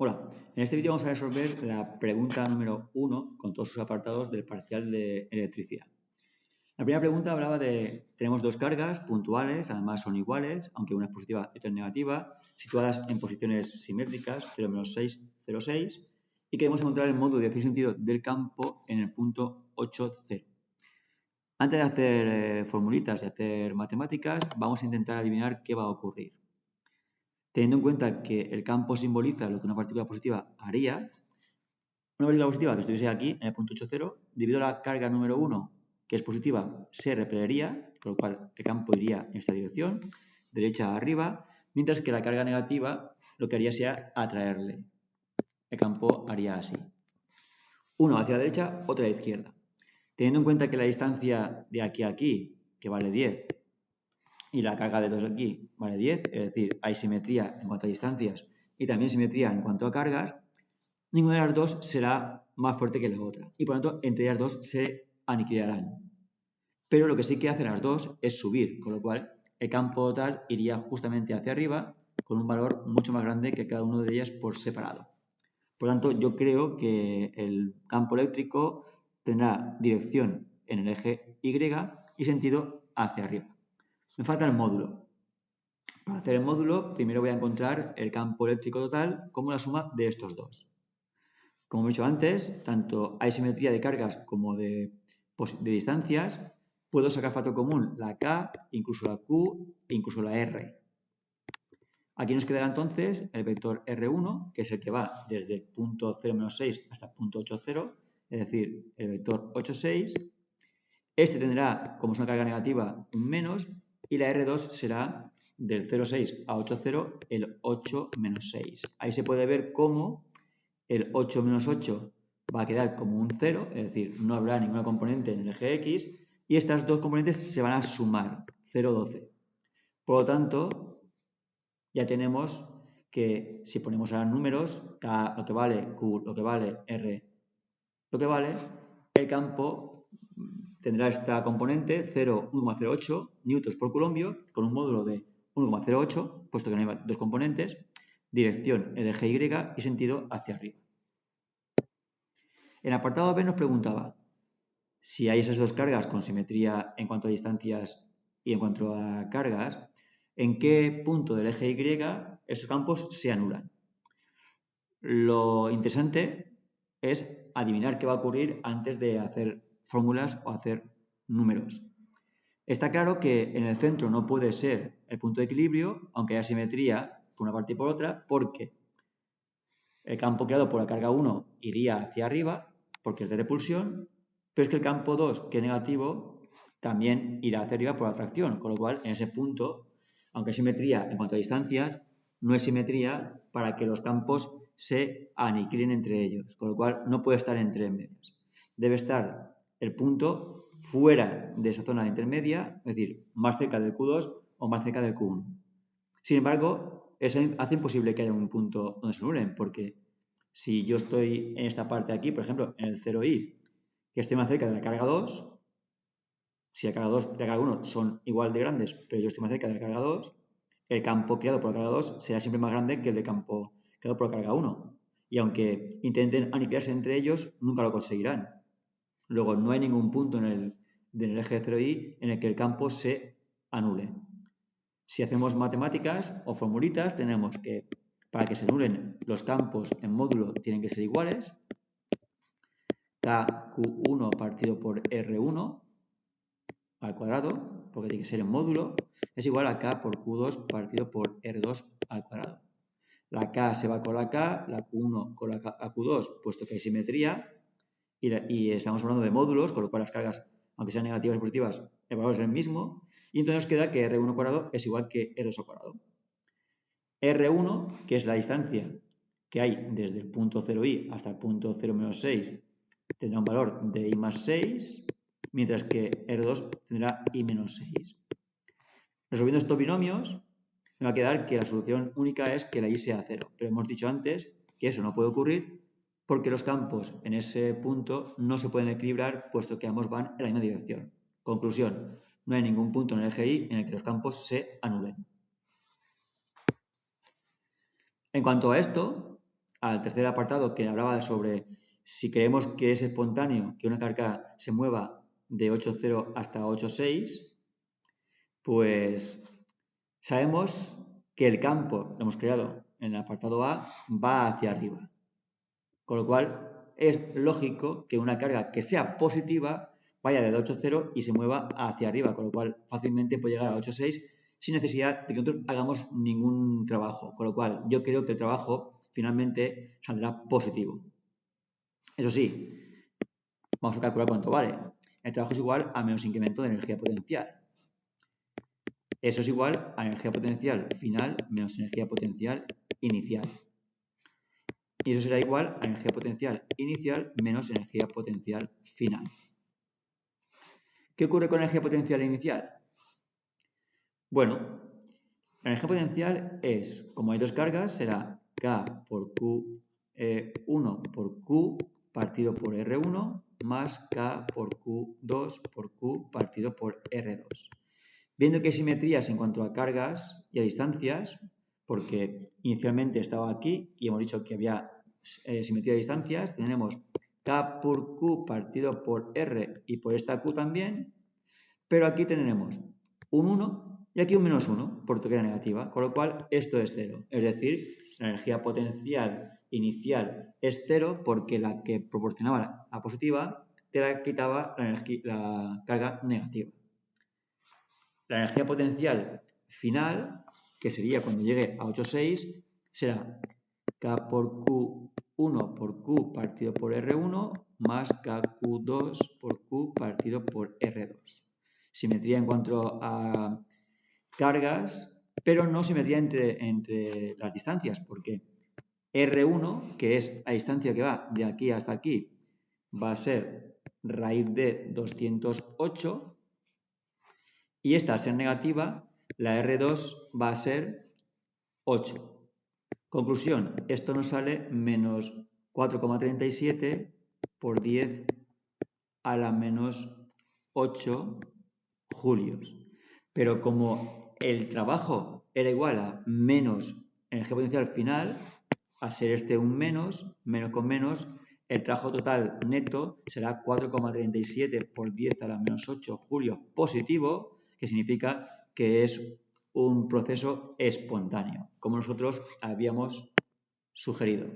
Hola, en este vídeo vamos a resolver la pregunta número 1 con todos sus apartados del parcial de electricidad. La primera pregunta hablaba de, tenemos dos cargas puntuales, además son iguales, aunque una es positiva y otra es negativa, situadas en posiciones simétricas, 0, 6, 0, 6, y queremos encontrar el módulo de dirección y sentido del campo en el punto 8, 0. Antes de hacer formulitas y hacer matemáticas, vamos a intentar adivinar qué va a ocurrir. Teniendo en cuenta que el campo simboliza lo que una partícula positiva haría, una partícula positiva que estuviese aquí, en el punto 8, 0, debido a la carga número 1, que es positiva, se repelería, con lo cual el campo iría en esta dirección, derecha a arriba, mientras que la carga negativa lo que haría sería atraerle. El campo haría así. Uno hacia la derecha, otra a la izquierda. Teniendo en cuenta que la distancia de aquí a aquí, que vale 10, y la carga de 2 aquí vale 10, es decir, hay simetría en cuanto a distancias y también simetría en cuanto a cargas, ninguna de las dos será más fuerte que la otra y por lo tanto entre ellas dos se aniquilarán. Pero lo que sí que hacen las dos es subir, con lo cual el campo total iría justamente hacia arriba con un valor mucho más grande que cada una de ellas por separado. Por lo tanto, yo creo que el campo eléctrico tendrá dirección en el eje Y y sentido hacia arriba. Me falta el módulo. Para hacer el módulo, primero voy a encontrar el campo eléctrico total como la suma de estos dos. Como he dicho antes, tanto hay simetría de cargas como de distancias. Puedo sacar factor común la K, incluso la Q e incluso la R. Aquí nos quedará entonces el vector R1, que es el que va desde el punto 0, 6 hasta el punto 8, 0, es decir, el vector 8, 6. Este tendrá, como es una carga negativa, un menos, y la R2 será del 0,6 a 8,0 el 8 menos 6. Ahí se puede ver cómo el 8 menos 8 va a quedar como un 0, es decir, no habrá ninguna componente en el eje X, y estas dos componentes se van a sumar, 0, 12. Por lo tanto, ya tenemos que si ponemos ahora números, K lo que vale, Q lo que vale, R lo que vale, el campo tendrá esta componente 0,1,08 newtons por coulombio con un módulo de 1,08, puesto que no hay dos componentes, dirección el eje Y y sentido hacia arriba. En el apartado B nos preguntaba si hay esas dos cargas con simetría en cuanto a distancias y en cuanto a cargas, ¿en qué punto del eje Y estos campos se anulan? Lo interesante es adivinar qué va a ocurrir antes de hacer fórmulas o hacer números. Está claro que en el centro no puede ser el punto de equilibrio, aunque haya simetría por una parte y por otra, porque el campo creado por la carga 1 iría hacia arriba, porque es de repulsión, pero es que el campo 2, que es negativo, también irá hacia arriba por atracción, con lo cual en ese punto, aunque hay simetría en cuanto a distancias, no hay simetría para que los campos se aniquilen entre ellos, con lo cual no puede estar entre medias. Debe estar el punto fuera de esa zona intermedia, es decir, más cerca del Q2 o más cerca del Q1. Sin embargo, eso hace imposible que haya un punto donde se anulen, porque si yo estoy en esta parte de aquí, por ejemplo, en el 0i, que esté más cerca de la carga 2, si la carga 2 y la carga 1 son igual de grandes, pero yo estoy más cerca de la carga 2, el campo creado por la carga 2 será siempre más grande que el de campo creado por la carga 1. Y aunque intenten aniquilarse entre ellos, nunca lo conseguirán. Luego, no hay ningún punto en el eje de 0i en el que el campo se anule. Si hacemos matemáticas o formulitas, tenemos que para que se anulen los campos en módulo tienen que ser iguales. KQ1 partido por R1 al cuadrado, porque tiene que ser en módulo, es igual a K por Q2 partido por R2 al cuadrado. La K se va con la K, la Q1 con la Q2, puesto que hay simetría, y estamos hablando de módulos, con lo cual las cargas, aunque sean negativas y positivas, el valor es el mismo, y entonces nos queda que R1 cuadrado es igual que R2 al cuadrado. R1, que es la distancia que hay desde el punto 0i hasta el punto 0 menos 6, tendrá un valor de i más 6, mientras que R2 tendrá i menos 6. Resolviendo estos binomios, me va a quedar que la solución única es que la i sea 0, pero hemos dicho antes que eso no puede ocurrir porque los campos en ese punto no se pueden equilibrar puesto que ambos van en la misma dirección. Conclusión, no hay ningún punto en el eje y en el que los campos se anulen. En cuanto a esto, al tercer apartado que hablaba sobre si queremos que es espontáneo que una carga se mueva de 8,0 hasta 8,6, pues sabemos que el campo que hemos creado en el apartado A va hacia arriba. Con lo cual es lógico que una carga que sea positiva vaya desde 8,0 y se mueva hacia arriba, con lo cual fácilmente puede llegar a 8,6 sin necesidad de que nosotros hagamos ningún trabajo. Con lo cual yo creo que el trabajo finalmente saldrá positivo. Eso sí, vamos a calcular cuánto vale. El trabajo es igual a menos incremento de energía potencial. Eso es igual a energía potencial final menos energía potencial inicial. Y eso será igual a energía potencial inicial menos energía potencial final. ¿Qué ocurre con la energía potencial inicial? Bueno, la energía potencial es, como hay dos cargas, será K por Q1 por Q partido por R1 más K por Q2 por Q partido por R2. Viendo que hay simetrías en cuanto a cargas y a distancias, porque inicialmente estaba aquí y hemos dicho que había simetría de distancias, tenemos K por Q partido por R y por esta Q también, pero aquí tendremos un 1 y aquí un menos 1 por toquera negativa, con lo cual esto es 0. Es decir, la energía potencial inicial es 0 porque la que proporcionaba la positiva te la quitaba la carga negativa. La energía potencial final, que sería cuando llegue a 8,6, será K por Q1 por Q partido por R1 más KQ2 por Q partido por R2. Simetría en cuanto a cargas, pero no simetría entre las distancias, porque R1, que es la distancia que va de aquí hasta aquí, va a ser raíz de 208, y esta al ser negativa, la R2 va a ser 8. Conclusión, esto nos sale menos 4,37 por 10 a la menos 8 julios. Pero como el trabajo era igual a menos energía potencial final, al ser este un menos con menos, el trabajo total neto será 4,37 por 10 a la menos 8 julios positivo, que significa que es un proceso espontáneo, como nosotros habíamos sugerido.